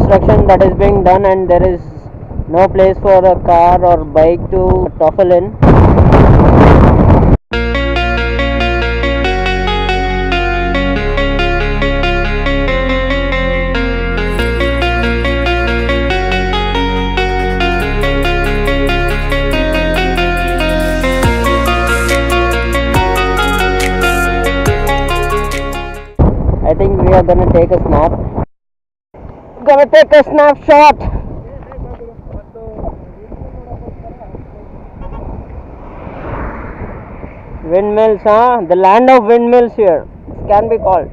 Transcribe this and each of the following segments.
construction that is being done, and there is no place for a car or bike to topple in. I think we are gonna take a snap. Gonna take a snapshot. Windmills, huh? The land of windmills here. This can be called.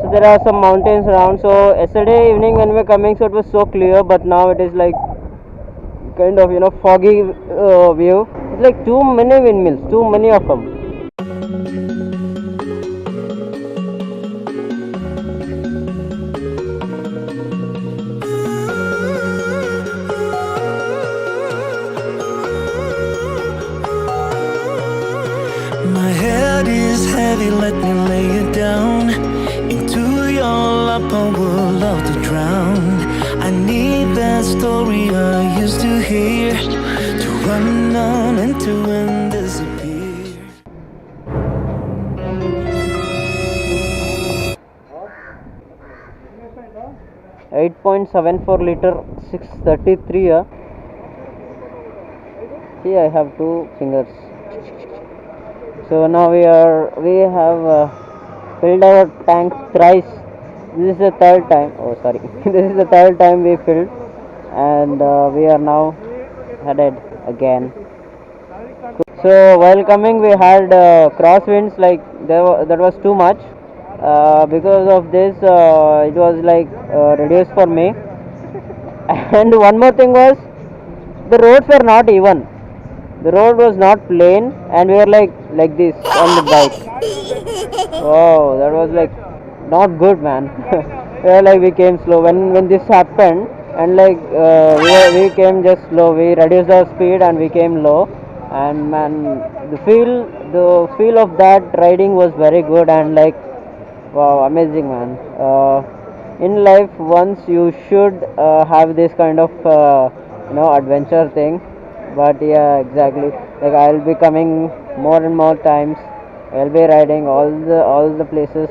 So there are some mountains around. So yesterday evening when we were coming, so it was so clear, but now it is like kind of foggy view. It's like too many windmills, too many of them. My head is heavy, let me lay it down into your lap, I would love to drown. I need that story I used to hear, to run on and to end disappear. 8.74 liter, 633. See, I have two fingers. So now we have filled our tank thrice. This is the third time. Oh, sorry. This is the third time we filled, and we are now headed again. So while coming, we had crosswinds. Like that was too much. Because of this, it was like reduced for me. And one more thing was, the roads were not even. The road was not plain, and we were like this on the bike. Wow, that was like not good, man. We came slow when this happened, and we came just slow. We reduced our speed and we came low, and man, the feel of that riding was very good, and like wow, amazing, man. In life, once you should have this kind of adventure thing. But yeah, exactly. Like I'll be coming more and more times. I'll be riding all the places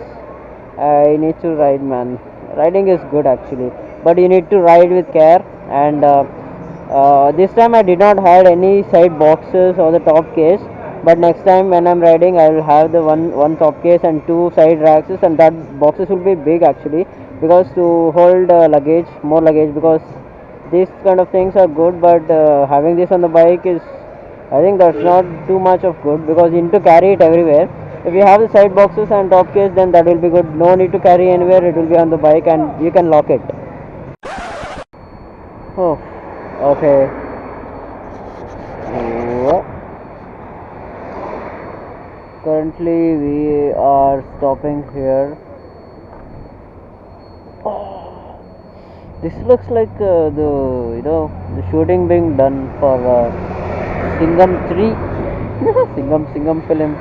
I need to ride, man. Riding is good actually, but you need to ride with care. And this time I did not had any side boxes or the top case. But next time when I'm riding, I will have the one top case and two side racks, and that boxes will be big actually, because to hold more luggage, because these kind of things are good, but having this on the bike is, I think that's not too much of good, because you need to carry it everywhere. If you have the side boxes and top case, then that will be good. No need to carry anywhere, it will be on the bike and you can lock it. Oh, okay. Currently we are stopping here. This looks like the shooting being done for Singham 3 Singham film,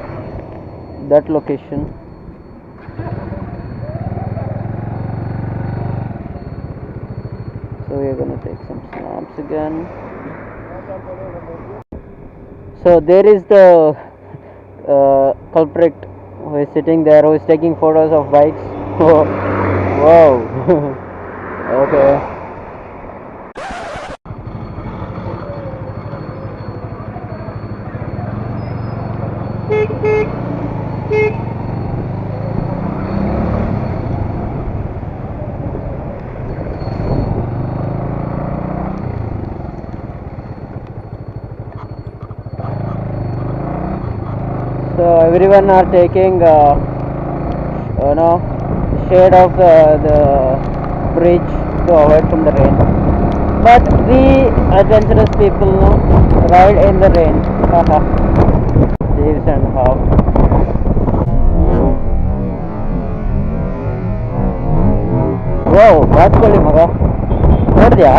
that location. So we are gonna take some snaps again. So there is the culprit who is sitting there, who is taking photos of bikes. Wow. Okay. So everyone are taking shade of the bridge to avoid from the rain, but we adventurous people ride in the rain. Thieves and how. Wow, ಬಾತ್ಕೊಳ್ಳಿ ಮಗ, ನೋಡಿದ್ಯಾ?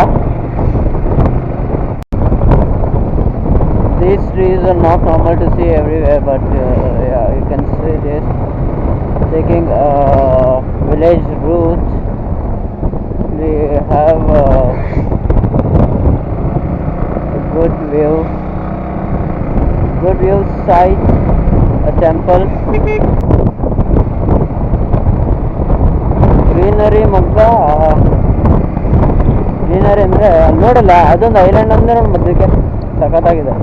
These trees are not normal to see everywhere, but yeah, you can see this taking a village route we have a good view site, a temple, greenery greenery ಅಂದರೆ ಅಲ್ಲಿ ನೋಡಲ್ಲ, ಅದೊಂದು island ಅಂದರೆ ನೋಡಿ ಮಧ್ಯಕ್ಕೆ ಸಖತ್ತಾಗಿದೆ.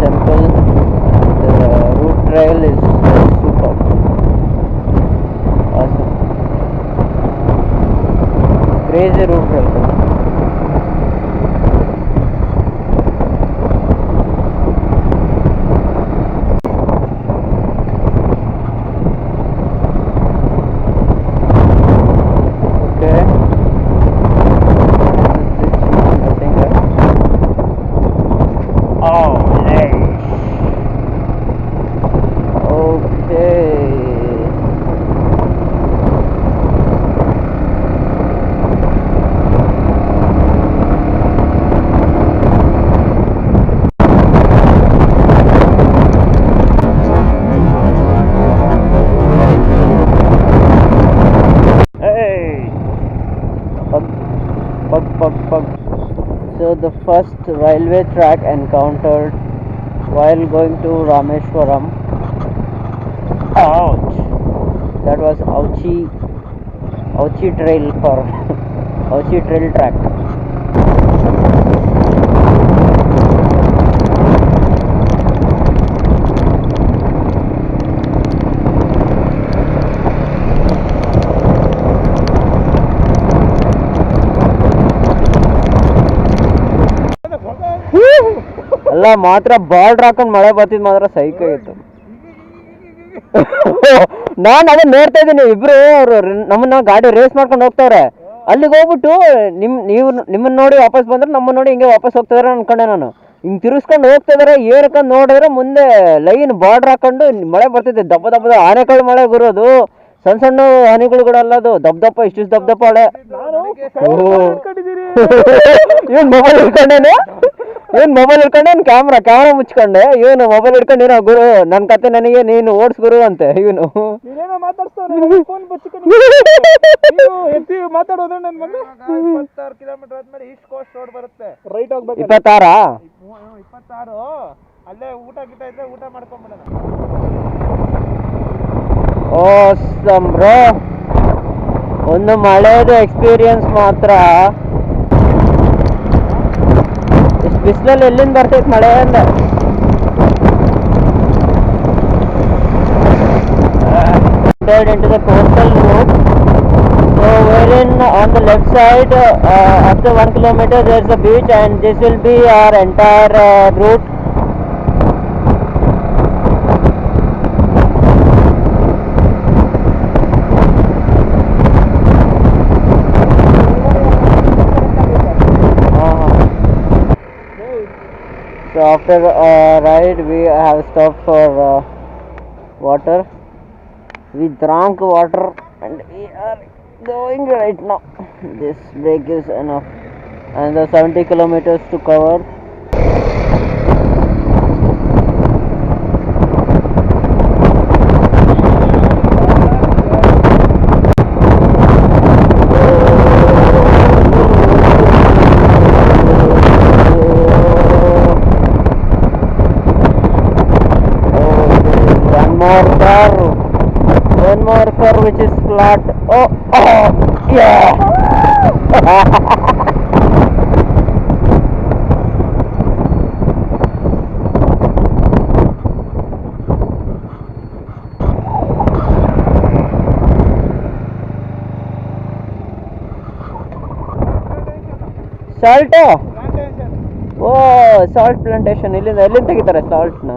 Temple, route trail is super, awesome, crazy route trail. So the first railway track encountered while going to Rameshwaram. Ouch! That was ouchie trail for ouchie trail track. ಅಲ್ಲ ಮಾತ್ರ ಬಾರ್ಡ್ರ್ ಹಾಕೊಂಡು ಮಳೆ ಬರ್ತಿದ್ ಮಾತ್ರ ಸೈಕ್ ಆಗಿತ್ತು. ನಾನು ಅದನ್ನ ನೋಡ್ತಾ ಇದ್ದೀನಿ, ಇಬ್ರು ಅವರು ನಮ್ಮನ್ನ ಗಾಡಿ ರೇಸ್ ಮಾಡ್ಕೊಂಡು ಹೋಗ್ತಾವ್ರೆ. ಅಲ್ಲಿಗೆ ಹೋಗ್ಬಿಟ್ಟು ನಿಮ್ಮನ್ನ ನೋಡಿ ವಾಪಸ್ ಬಂದ್ರೆ ನಮ್ಮನ್ನ ನೋಡಿ ಹಿಂಗೆ ವಾಪಸ್ ಹೋಗ್ತಿದಾರೆ ಅನ್ಕೊಂಡೆ. ನಾನು ಹಿಂಗೆ ತಿರ್ಸ್ಕೊಂಡು ಹೋಗ್ತಿದಾರೆ, ಏನಕ್ಕಂತ ನೋಡಿದ್ರೆ ಮುಂದೆ ಲೈನ್ ಬಾರ್ಡ್ರ್ ಹಾಕೊಂಡು ಮಳೆ ಬರ್ತಿದ್ದೆ. ದಬ್ಬದ ಆನೆಕಳು ಮಳೆ ಬರೋದು, ಸಣ್ಣ ಸಣ್ಣ ಹನಿಗಳು ಕೂಡ ಅಲ್ಲ, ಅದು ದಪ್ಪ ಇಷ್ಟು ದಪ್ಪ ಮಳೆ. ಏನ್ ಮೊಬೈಲ್ ಹಿಡ್ಕೊಂಡೇನೆ, ಕ್ಯಾಮ್ರಾ ಮುಚ್ಕೊಂಡೆ. ಇವನು ಮೊಬೈಲ್ ಹಿಡ್ಕೊಂಡೇನೋ ಗುರು, ನನ್ನ ಕತೆ ನನಗೆ ನೀನು ಓಡಿಸ್ ಗುರು ಅಂತೆ. ಇವನು ಮಾತಾಡೋದ್ರೆ ನನ್ ಬಂದು 26 ಕಿಲೋಮೀಟರ್ ಆದ್ಮೇಲೆ ಈಸ್ಟ್ ಕೋಸ್ಟ್ ರೋಡ್ ಬರುತ್ತೆ, ರೈಟ್ ಹೋಗ್ಬೇಕು. 26 ಅಲ್ಲೇ ಊಟ ಗಿಟ ಇದ್ರೆ ಊಟ ಮಾಡ್ಕೊಂಡ್ಬಿಡೋಣ. ಓಸಮ್ ಬ್ರೋ, ಒಂದು ಮಳೆದು ಎಕ್ಸ್ಪೀರಿಯನ್ಸ್ ಮಾತ್ರ. ಇಷ್ಟು ಬಿಸಿಲಲ್ಲಿ ಎಲ್ಲಿಂದ ಬರ್ತೈತೆ ಮಳೆ ಅಂದ. Into the coastal route. So wherein on the left side, after 1 kilometer there is a beach, and this will be our entire route. So after a ride we have stopped for water. We drank water and we are going right now. This break is enough. Another 70 kilometers to cover. One more curve which is flat. Oh yeah. Salt? Oh, salt plantation. ಎಲ್ಲಿಂದ ತೆಗಿತಾರೆ salt ನ?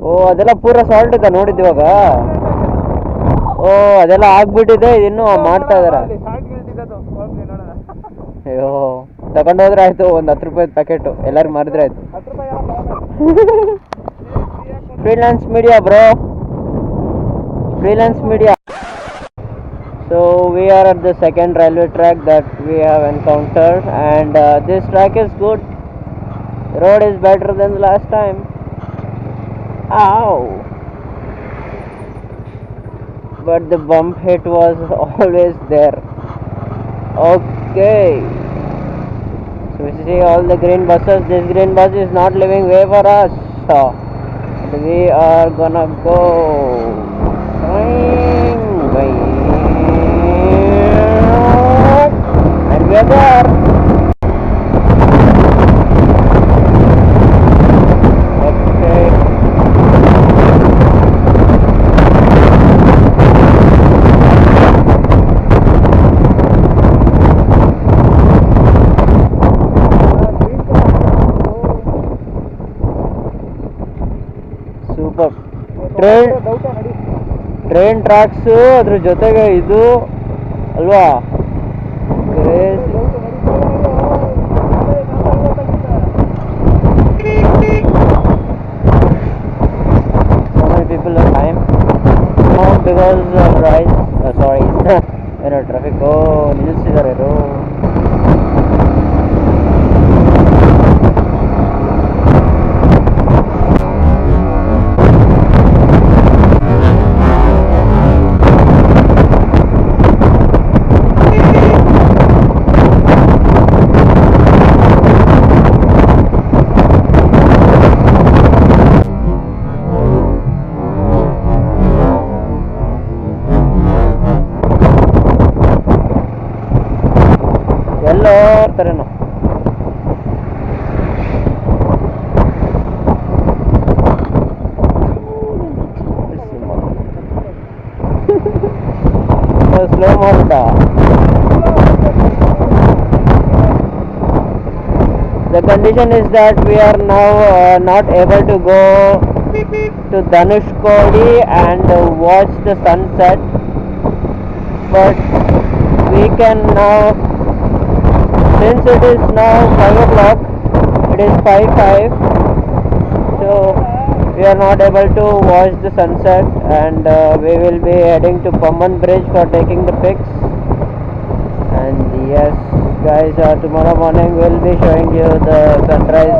ಓ ಅದೆಲ್ಲ ಪೂರ salt ಇದೆ ನೋಡಿದ್ವಾಗ. ಓ ಅದೆಲ್ಲ ಆಗ್ಬಿಟ್ಟಿದೆ, ಇನ್ನು ಮಾಡ್ತಾ ಇದಾರೆ. ಅಯ್ಯೋ ತಗೊಂಡೋದ್ರೆ ಆಯ್ತು, ಒಂದು 10 ರೂಪಾಯಿ ಪ್ಯಾಕೆಟ್ ಎಲ್ಲರೂ ಮಾರಿದ್ರೆ ಆಯ್ತು. Freelance media bro, freelance media. So we are at the second railway track that we have encountered, and this track is good. The road is better than the last time. Ow! but the bump hit was always there. Okay, so we see all the green buses. This green bus is not leaving way for us, so we are gonna go. And we are there. Okay. Super. Train tracks ಅದ್ರ ಜೊತೆಗೆ ಇದು ಅಲ್ವಾ so many people are time because of rise sorry ಏನೋ traffic ನಿಲ್ಲಿಸಿದ್ದಾರೆ ಎಲ್ಲೋ ಇರ್ತಾರೇನೋ slow ಮಾಡ್ಬಿಟ್ಟ. The condition is that we are now not able to go to Dhanushkodi and watch the sunset, but we can now, since it is now 5 o'clock, it is 5:05, so we are not able to watch the sunset, and we will be heading to Pamban Bridge for taking the pics. And yes guys, tomorrow morning we will be showing you the sunrise.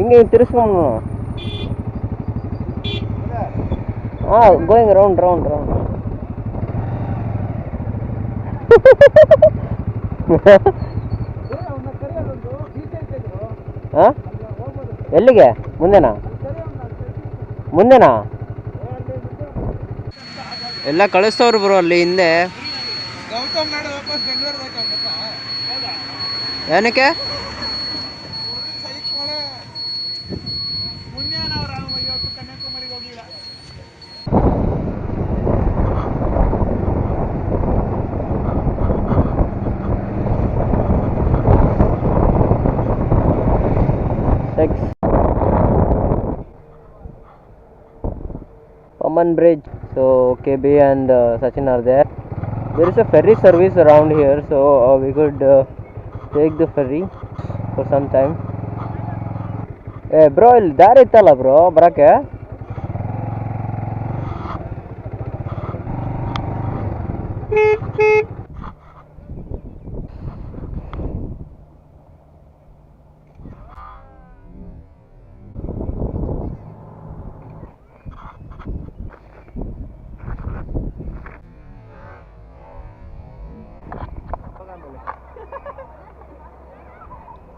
Inge tiruskono going round ಎಲ್ಲಿಗೆ ಮುಂದೆನಾ ಎಲ್ಲ ಕಳಿಸ್ತವ್ರು bro ಅಲ್ಲಿ ಹಿಂದೆ. ಏನಕ್ಕೆ Pamban Bridge. So KB and Sachin are there. There is a ferry service around here, so we could take the ferry for some time. Hey bro, ಇಲ್ಲಿ ದಾರಿ ಇತ್ತಲ್ಲ bro ಬರಕ್ಕೆ.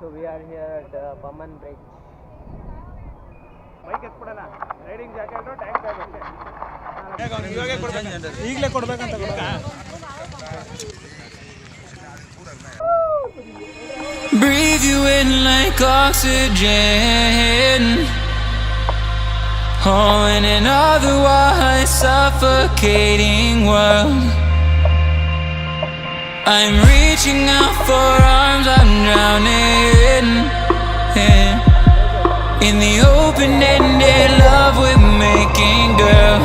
So we are here at Pamban Bridge. Bike ಎತ್ಬಿಡೋಣ, riding jacket tank bag ಅಷ್ಟೇ. ಇವಾಗೇ ಕೊಡ್ಬೇಕು, ಈಗಲೇ ಕೊಡ್ಬೇಕಂತ Breathe you in like oxygen. Oh, in an otherwise suffocating world, I'm reaching out for arms, I'm drowning in the open-ended love we're making, girl.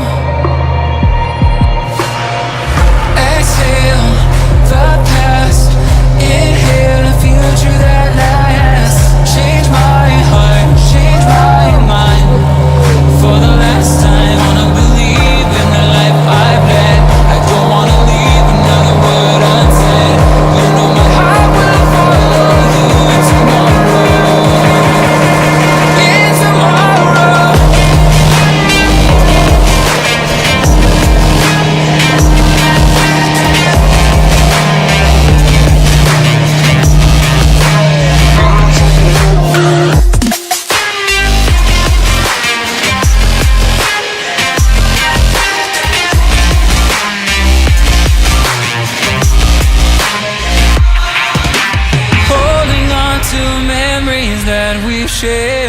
Exhale the past, inhale a future that lasts. Change my heart, change my mind. For the last time, wanna believe in the life I've led. I don't wanna leave another word unsaid. You know my heart will follow you in tomorrow. In tomorrow. share.